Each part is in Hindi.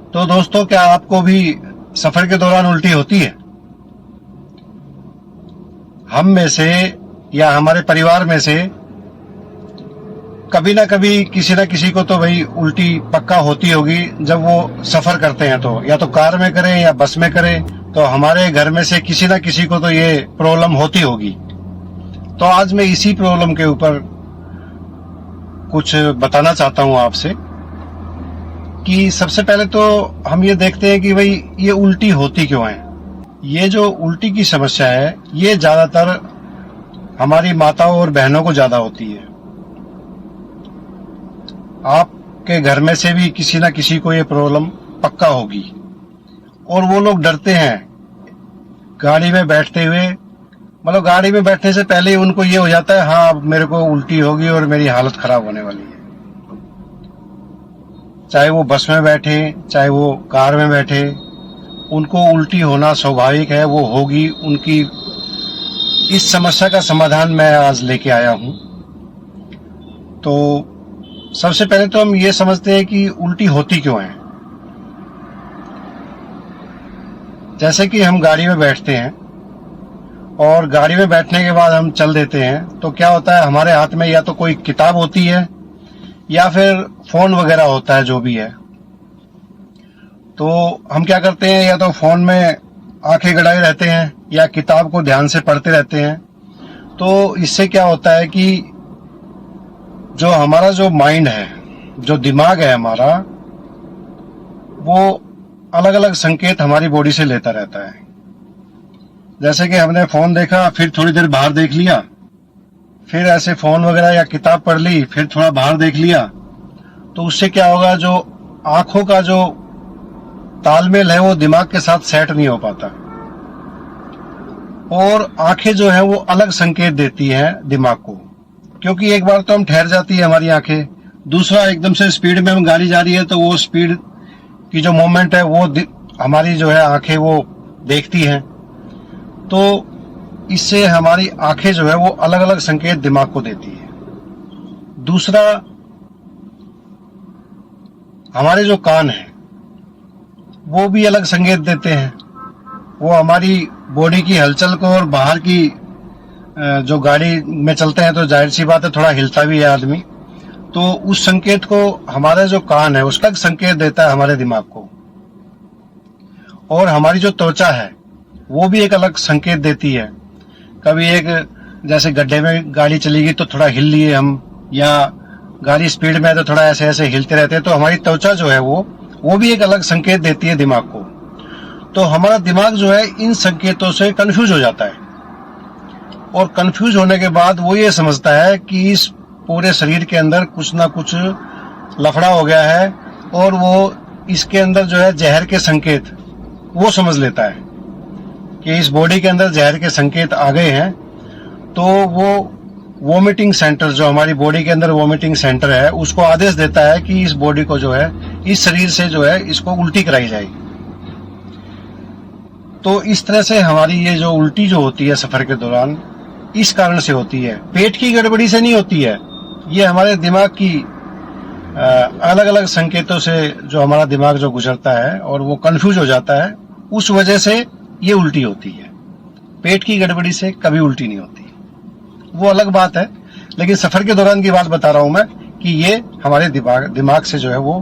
तो दोस्तों, क्या आपको भी सफर के दौरान उल्टी होती है? हम में से या हमारे परिवार में से कभी ना कभी किसी ना किसी को तो भाई उल्टी पक्का होती होगी जब वो सफर करते हैं। तो या तो कार में करें या बस में करें, तो हमारे घर में से किसी ना किसी को तो ये प्रॉब्लम होती होगी। तो आज मैं इसी प्रॉब्लम के ऊपर कुछ बताना चाहता हूं आपसे कि सबसे पहले तो हम ये देखते हैं कि भाई ये उल्टी होती क्यों है। ये जो उल्टी की समस्या है ये ज्यादातर हमारी माताओं और बहनों को ज्यादा होती है। आपके घर में से भी किसी ना किसी को ये प्रॉब्लम पक्का होगी और वो लोग डरते हैं गाड़ी में बैठते हुए। मतलब गाड़ी में बैठने से पहले ही उनको ये हो जाता है, हाँ अब मेरे को उल्टी होगी और मेरी हालत खराब होने वाली है। चाहे वो बस में बैठे चाहे वो कार में बैठे, उनको उल्टी होना स्वाभाविक है, वो होगी उनकी। इस समस्या का समाधान मैं आज लेके आया हूं। तो सबसे पहले तो हम ये समझते हैं कि उल्टी होती क्यों है। जैसे कि हम गाड़ी में बैठते हैं और गाड़ी में बैठने के बाद हम चल देते हैं, तो क्या होता है हमारे हाथ में या तो कोई किताब होती है या फिर फोन वगैरह होता है, जो भी है। तो हम क्या करते हैं, या तो फोन में आंखें गड़ाए रहते हैं या किताब को ध्यान से पढ़ते रहते हैं। तो इससे क्या होता है कि जो हमारा जो माइंड है, जो दिमाग है हमारा, वो अलग अलग संकेत हमारी बॉडी से लेता रहता है। जैसे कि हमने फोन देखा, फिर थोड़ी देर बाहर देख लिया, फिर ऐसे फोन वगैरह या किताब पढ़ ली, फिर थोड़ा बाहर देख लिया। तो उससे क्या होगा, जो आंखों का जो तालमेल है वो दिमाग के साथ सेट नहीं हो पाता और आंखें जो है वो अलग संकेत देती हैं दिमाग को। क्योंकि एक बार तो हम ठहर जाती है हमारी आंखें, दूसरा एकदम से स्पीड में हम गाड़ी जा रही है तो वो स्पीड की जो मोमेंट है वो हमारी जो है आंखें वो देखती हैं। तो इससे हमारी आंखें जो है वो अलग अलग संकेत दिमाग को देती है। दूसरा, हमारे जो कान हैं वो भी अलग संकेत देते हैं। वो हमारी बॉडी की हलचल को और बाहर की जो गाड़ी में चलते हैं तो जाहिर सी बात है थोड़ा हिलता भी है आदमी, तो उस संकेत को हमारा जो कान है उसका संकेत देता है हमारे दिमाग को। और हमारी जो त्वचा है वो भी एक अलग संकेत देती है। कभी एक जैसे गड्ढे में गाड़ी चलेगी तो थोड़ा हिल लिए हम, या गाड़ी स्पीड में है तो थोड़ा ऐसे ऐसे हिलते रहते हैं। तो हमारी त्वचा जो है वो भी एक अलग संकेत देती है दिमाग को। तो हमारा दिमाग जो है इन संकेतों से कंफ्यूज हो जाता है और कंफ्यूज होने के बाद वो ये समझता है कि इस पूरे शरीर के अंदर कुछ ना कुछ लफड़ा हो गया है और वो इसके अंदर जो है जहर के संकेत वो समझ लेता है कि इस बॉडी के अंदर जहर के संकेत आ गए हैं। तो वो वोमिटिंग सेंटर, जो हमारी बॉडी के अंदर वोमिटिंग सेंटर है, उसको आदेश देता है कि इस बॉडी को जो है, इस शरीर से जो है इसको उल्टी कराई जाएगी। तो इस तरह से हमारी ये जो उल्टी जो होती है सफर के दौरान, इस कारण से होती है, पेट की गड़बड़ी से नहीं होती है। ये हमारे दिमाग की अलग अलग संकेतों से जो हमारा दिमाग जो गुजरता है और वो कंफ्यूज हो जाता है, उस वजह से ये उल्टी होती है। पेट की गड़बड़ी से कभी उल्टी नहीं होती, वो अलग बात है। लेकिन सफर के दौरान की बात बता रहा हूं मैं कि ये हमारे दिमाग से जो है वो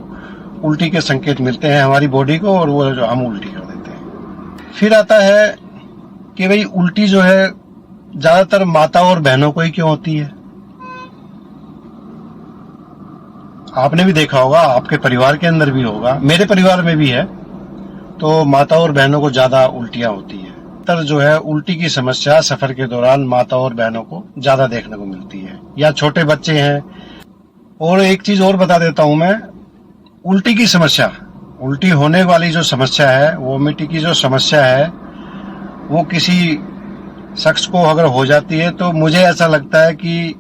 उल्टी के संकेत मिलते हैं हमारी बॉडी को और वो जो हम उल्टी कर देते हैं। फिर आता है कि भाई उल्टी जो है ज्यादातर माता और बहनों को ही क्यों होती है। आपने भी देखा होगा, आपके परिवार के अंदर भी होगा, मेरे परिवार में भी है। तो माता और बहनों को ज्यादा उल्टियां होती है। तर जो है उल्टी की समस्या सफर के दौरान माता और बहनों को ज्यादा देखने को मिलती है, या छोटे बच्चे हैं। और एक चीज और बता देता हूं मैं, उल्टी की समस्या, उल्टी होने वाली जो समस्या है, वोमिटिंग की जो समस्या है, वो किसी शख्स को अगर हो जाती है तो मुझे ऐसा लगता है कि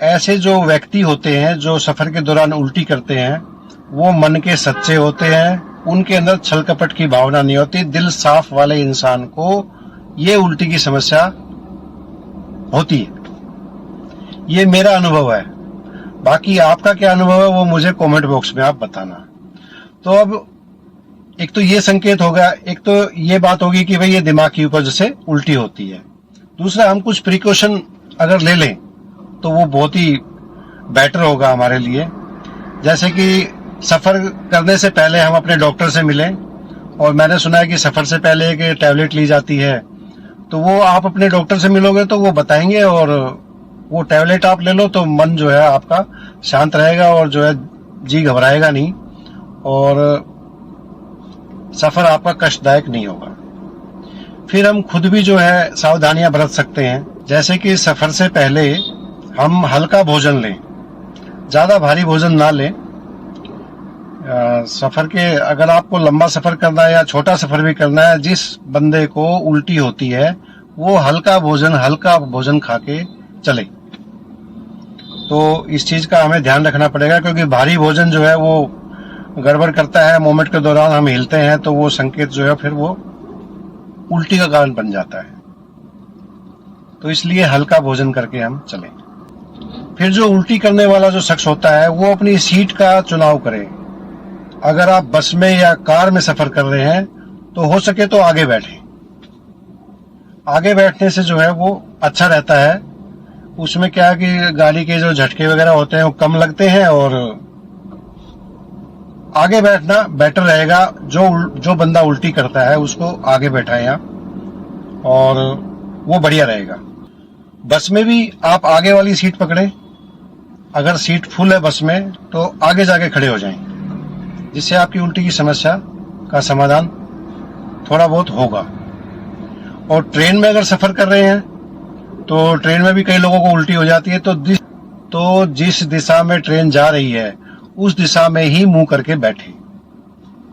ऐसे जो व्यक्ति होते हैं जो सफर के दौरान उल्टी करते हैं, वो मन के सच्चे होते हैं, उनके अंदर छल कपट की भावना नहीं होती। दिल साफ वाले इंसान को ये उल्टी की समस्या होती है। ये मेरा अनुभव है। बाकी आपका क्या अनुभव है वो मुझे कमेंट बॉक्स में आप बताना। तो अब एक तो ये संकेत होगा, एक तो ये बात होगी कि भाई ये दिमाग की उपज से उल्टी होती है। दूसरा, हम कुछ प्रिकॉशन अगर ले लें तो वो बहुत ही बेटर होगा हमारे लिए। जैसे कि सफर करने से पहले हम अपने डॉक्टर से मिलें, और मैंने सुना है कि सफर से पहले एक टैबलेट ली जाती है, तो वो आप अपने डॉक्टर से मिलोगे तो वो बताएंगे, और वो टैबलेट आप ले लो तो मन जो है आपका शांत रहेगा, और जो है जी घबराएगा नहीं, और सफर आपका कष्टदायक नहीं होगा। फिर हम खुद भी जो है सावधानियां बरत सकते हैं, जैसे कि सफर से पहले हम हल्का भोजन लें, ज्यादा भारी भोजन ना लें। सफर के, अगर आपको लंबा सफर करना है या छोटा सफर भी करना है, जिस बंदे को उल्टी होती है वो हल्का भोजन खा के चले। तो इस चीज का हमें ध्यान रखना पड़ेगा, क्योंकि भारी भोजन जो है वो गड़बड़ करता है। मोमेंट के दौरान हम हिलते हैं तो वो संकेत जो है फिर वो उल्टी का कारण बन जाता है। तो इसलिए हल्का भोजन करके हम चलें। फिर जो उल्टी करने वाला जो शख्स होता है वो अपनी सीट का चुनाव करे। अगर आप बस में या कार में सफर कर रहे हैं तो हो सके तो आगे बैठें। आगे बैठने से जो है वो अच्छा रहता है। उसमें क्या है कि गाड़ी के जो झटके वगैरह होते हैं वो कम लगते हैं, और आगे बैठना बेटर रहेगा। जो बंदा उल्टी करता है उसको आगे बैठाएं आप, और वो बढ़िया रहेगा। बस में भी आप आगे वाली सीट पकड़ें। अगर सीट फुल है बस में तो आगे जाके खड़े हो जाएं, जिससे आपकी उल्टी की समस्या का समाधान थोड़ा बहुत होगा। और ट्रेन में अगर सफर कर रहे हैं तो ट्रेन में भी कई लोगों को उल्टी हो जाती है, तो जिस दिशा में ट्रेन जा रही है उस दिशा में ही मुंह करके बैठे।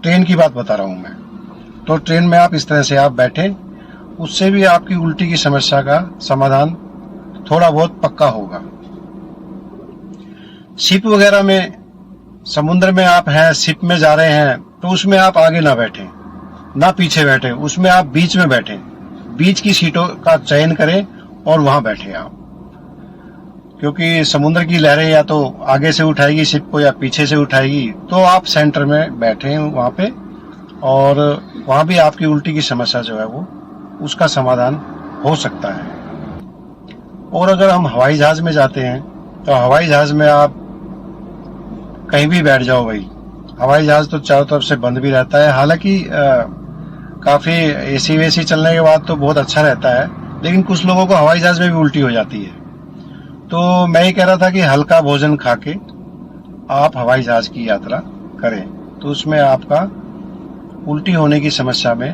ट्रेन की बात बता रहा हूं मैं। तो ट्रेन में आप इस तरह से आप बैठे, उससे भी आपकी उल्टी की समस्या का समाधान थोड़ा बहुत पक्का होगा। शिप वगैरह में, समुद्र में आप हैं, शिप में जा रहे हैं, तो उसमें आप आगे ना बैठे ना पीछे बैठे, उसमें आप बीच में बैठे। बीच की सीटों का चयन करें और वहां बैठे आप, क्योंकि समुद्र की लहरें या तो आगे से उठाएगी शिप को या पीछे से उठाएगी। तो आप सेंटर में बैठे वहां पे, और वहां भी आपकी उल्टी की समस्या जो है वो उसका समाधान हो सकता है। और अगर हम हवाई जहाज में जाते हैं तो हवाई जहाज में आप कहीं भी बैठ जाओ भाई। हवाई जहाज तो चारों तरफ से बंद भी रहता है, हालांकि काफी एसी वेसी चलने के बाद तो बहुत अच्छा रहता है, लेकिन कुछ लोगों को हवाई जहाज में भी उल्टी हो जाती है। तो मैं ये कह रहा था कि हल्का भोजन खा के आप हवाई जहाज की यात्रा करें, तो उसमें आपका उल्टी होने की समस्या में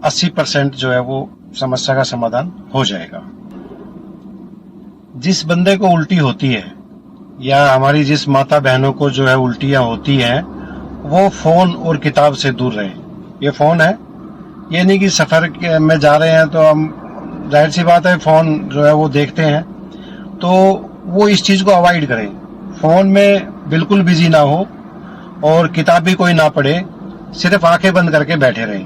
80% जो है वो समस्या का समाधान हो जाएगा। जिस बंदे को उल्टी होती है, या हमारी जिस माता बहनों को जो है उल्टियां होती हैं, वो फोन और किताब से दूर रहे। ये फोन है, ये नहीं कि सफर में जा रहे हैं तो हम, जाहिर सी बात है फोन जो है वो देखते हैं, तो वो इस चीज को अवॉइड करें। फोन में बिल्कुल बिजी ना हो, और किताब भी कोई ना पढ़े, सिर्फ आंखें बंद करके बैठे रहें।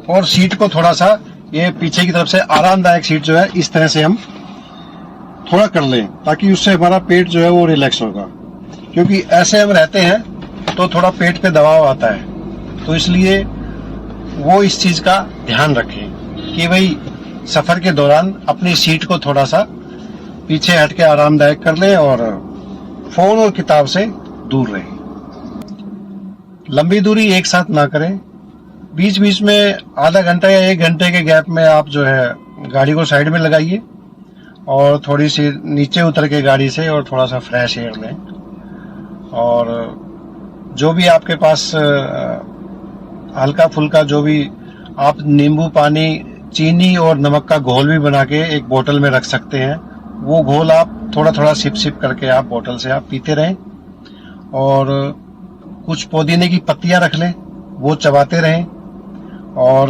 और सीट को थोड़ा सा, ये पीछे की तरफ से आरामदायक सीट जो है इस तरह से हम थोड़ा कर लें, ताकि उससे हमारा पेट जो है वो रिलैक्स होगा। क्योंकि ऐसे हम रहते हैं तो थोड़ा पेट पे दबाव आता है, तो इसलिए वो इस चीज का ध्यान रखें कि भाई सफर के दौरान अपनी सीट को थोड़ा सा पीछे हट के आरामदायक कर लें, और फोन और किताब से दूर रहें। लंबी दूरी एक साथ ना करें। बीच बीच में आधा घंटा या 1 घंटे के गैप में आप जो है गाड़ी को साइड में लगाइए, और थोड़ी सी नीचे उतर के गाड़ी से और थोड़ा सा फ्रेश एयर लें। और जो भी आपके पास हल्का फुल्का, जो भी आप नींबू पानी, चीनी और नमक का घोल भी बना के एक बोतल में रख सकते हैं। वो घोल आप थोड़ा थोड़ा सिप सिप करके आप बोतल से आप पीते रहें। और कुछ पुदीने की पत्तियां रख लें, वो चबाते रहें। और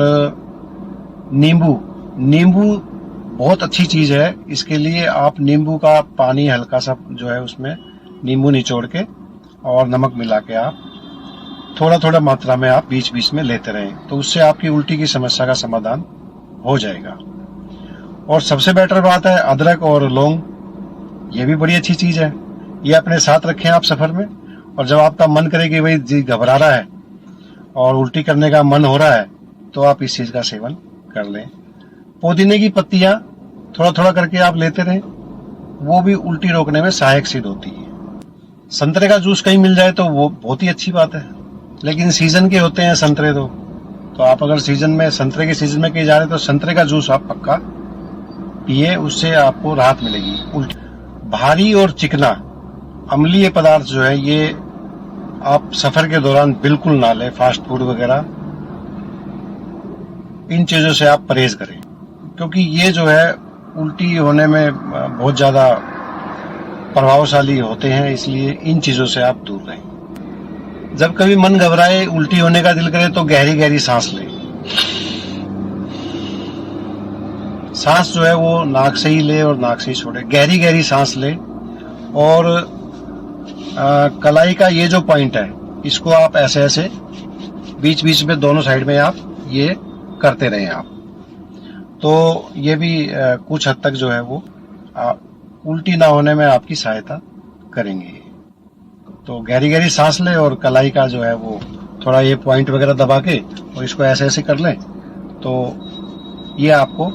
नींबू बहुत अच्छी चीज है। इसके लिए आप नींबू का पानी हल्का सा जो है उसमें नींबू निचोड़ के और नमक मिला के आप थोड़ा थोड़ा मात्रा में आप बीच बीच में लेते रहें, तो उससे आपकी उल्टी की समस्या का समाधान हो जाएगा। और सबसे बेटर बात है अदरक और लौंग, ये भी बड़ी अच्छी चीज है। ये अपने साथ रखें आप सफर में, और जब आपका मन करे कि भाई जी घबरा रहा है और उल्टी करने का मन हो रहा है तो आप इस चीज का सेवन कर लें। पुदीने की पत्तियां थोड़ा थोड़ा करके आप लेते रहें, वो भी उल्टी रोकने में सहायक सिद्ध होती है। संतरे का जूस कहीं मिल जाए तो वो बहुत ही अच्छी बात है, लेकिन सीजन के होते हैं संतरे तो आप अगर सीजन में संतरे के सीजन में कहीं जा रहे हैं तो संतरे का जूस आप पक्का पिए, उससे आपको राहत मिलेगी। उल्टी भारी और चिकना अम्लीय पदार्थ जो है ये आप सफर के दौरान बिल्कुल ना लें। फास्ट फूड वगैरह इन चीजों से आप परहेज करें, क्योंकि ये जो है उल्टी होने में बहुत ज्यादा प्रभावशाली होते हैं, इसलिए इन चीजों से आप दूर रहें। जब कभी मन घबराए, उल्टी होने का दिल करे तो गहरी गहरी सांस लें। सांस जो है वो नाक से ही ले और नाक से ही छोड़े, गहरी गहरी सांस ले। और कलाई का ये जो पॉइंट है इसको आप ऐसे ऐसे बीच बीच में दोनों साइड में आप ये करते रहें आप, तो ये भी कुछ हद तक जो है वो उल्टी ना होने में आपकी सहायता करेंगे। तो गहरी गहरी सांस लें और कलाई का जो है वो थोड़ा ये पॉइंट वगैरह दबा के और इसको ऐसे ऐसे कर लें, तो ये आपको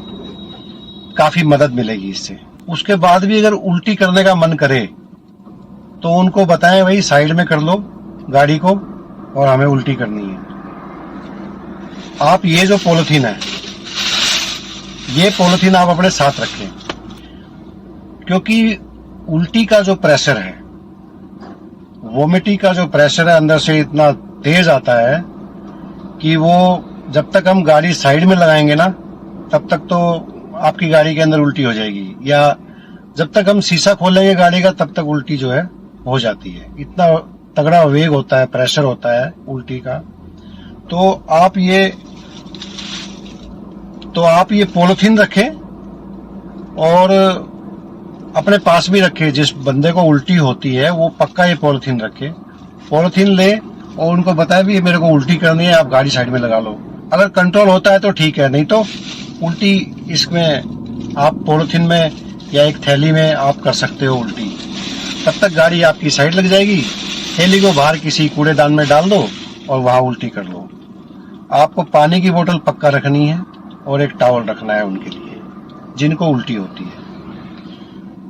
काफी मदद मिलेगी इससे। उसके बाद भी अगर उल्टी करने का मन करे तो उनको बताएं भाई साइड में कर लो गाड़ी को और हमें उल्टी करनी है। आप ये जो पॉलिथीन है, ये पॉलिथीन आप अपने साथ रखें, क्योंकि उल्टी का जो प्रेशर है, वोमिटिंग का जो प्रेशर है अंदर से इतना तेज आता है कि वो जब तक हम गाड़ी साइड में लगाएंगे ना तब तक तो आपकी गाड़ी के अंदर उल्टी हो जाएगी, या जब तक हम शीशा खोलेंगे गाड़ी का तब तक उल्टी जो है हो जाती है। इतना तगड़ा वेग होता है, प्रेशर होता है उल्टी का। तो आप ये पॉलिथीन रखें और अपने पास भी रखें। जिस बंदे को उल्टी होती है वो पक्का ये पॉलिथीन रखे, पॉलिथीन ले और उनको बताए भी मेरे को उल्टी करनी है, आप गाड़ी साइड में लगा लो। अगर कंट्रोल होता है तो ठीक है, नहीं तो उल्टी इसमें आप पॉलिथीन में या एक थैली में आप कर सकते हो उल्टी। तब तक गाड़ी आपकी साइड लग जाएगी, थैली को बाहर किसी कूड़ेदान में डाल दो और वहां उल्टी कर लो। आपको पानी की बोतल पक्का रखनी है और एक टॉवल रखना है उनके लिए जिनको उल्टी होती है।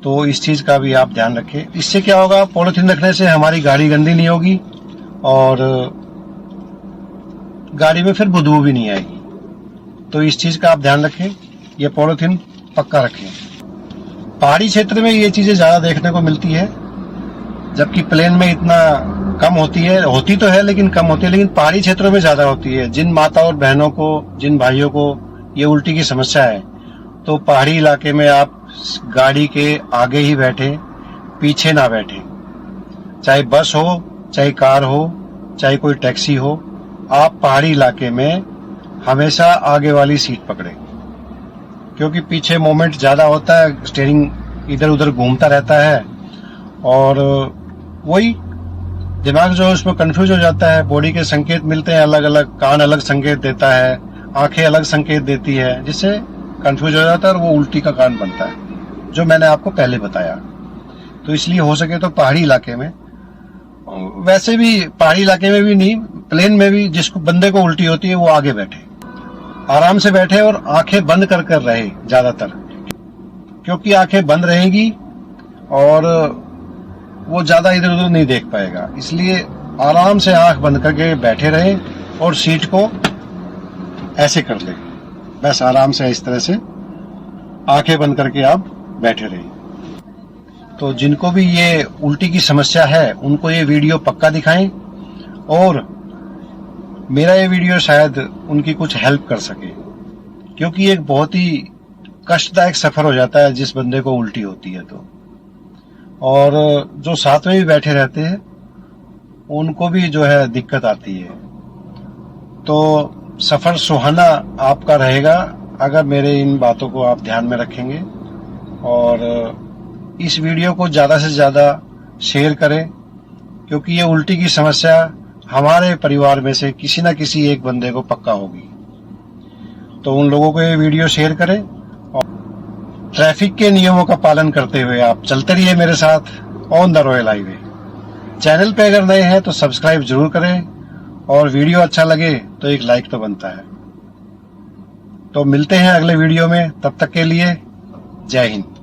तो इस चीज का भी आप ध्यान रखें। इससे क्या होगा, पॉलिथीन रखने से हमारी गाड़ी गंदी नहीं होगी और गाड़ी में फिर बदबू भी नहीं आएगी। तो इस चीज का आप ध्यान रखें, ये पॉलिथीन पक्का रखें। पहाड़ी क्षेत्र में ये चीजें ज्यादा देखने को मिलती है, जबकि प्लेन में इतना कम होती है, होती तो है लेकिन कम होती है, लेकिन पहाड़ी क्षेत्रों में ज्यादा होती है। जिन माता और बहनों को, जिन भाइयों को ये उल्टी की समस्या है, तो पहाड़ी इलाके में आप गाड़ी के आगे ही बैठे, पीछे ना बैठे। चाहे बस हो, चाहे कार हो, चाहे कोई टैक्सी हो, आप पहाड़ी इलाके में हमेशा आगे वाली सीट पकड़े, क्योंकि पीछे मोमेंट ज्यादा होता है, स्टीयरिंग इधर उधर घूमता रहता है और वही दिमाग जो है उसमें कंफ्यूज हो जाता है। बॉडी के संकेत मिलते हैं अलग अलग, कान अलग संकेत देता है, आंखें अलग संकेत देती है, जिससे कंफ्यूज हो जाता है और वो उल्टी का कारण बनता है, जो मैंने आपको पहले बताया। तो इसलिए हो सके तो पहाड़ी इलाके में, वैसे भी पहाड़ी इलाके में भी नहीं, प्लेन में भी जिसको बंदे को उल्टी होती है वो आगे बैठे, आराम से बैठे और आंखें बंद कर कर रहे ज्यादातर, क्योंकि आंखें बंद रहेगी और वो ज्यादा इधर उधर नहीं देख पाएगा। इसलिए आराम से आंख बंद करके बैठे रहे और सीट को ऐसे कर ले, बस आराम से इस तरह से आंखें बंद करके आप बैठे रहे। तो जिनको भी ये उल्टी की समस्या है उनको ये वीडियो पक्का दिखाएं और मेरा ये वीडियो शायद उनकी कुछ हेल्प कर सके, क्योंकि एक बहुत ही कष्टदायक सफर हो जाता है जिस बंदे को उल्टी होती है तो, और जो साथ में भी बैठे रहते हैं उनको भी जो है दिक्कत आती है। तो सफर सुहाना आपका रहेगा अगर मेरे इन बातों को आप ध्यान में रखेंगे और इस वीडियो को ज्यादा से ज्यादा शेयर करें, क्योंकि ये उल्टी की समस्या हमारे परिवार में से किसी न किसी एक बंदे को पक्का होगी। तो उन लोगों को ये वीडियो शेयर करें और ट्रैफिक के नियमों का पालन करते हुए आप चलते रहिए मेरे साथ on the royal highway. Channel पे अगर नए हैं तो सब्सक्राइब जरूर करें और वीडियो अच्छा लगे तो एक लाइक तो बनता है। तो मिलते हैं अगले वीडियो में, तब तक के लिए जय हिंद।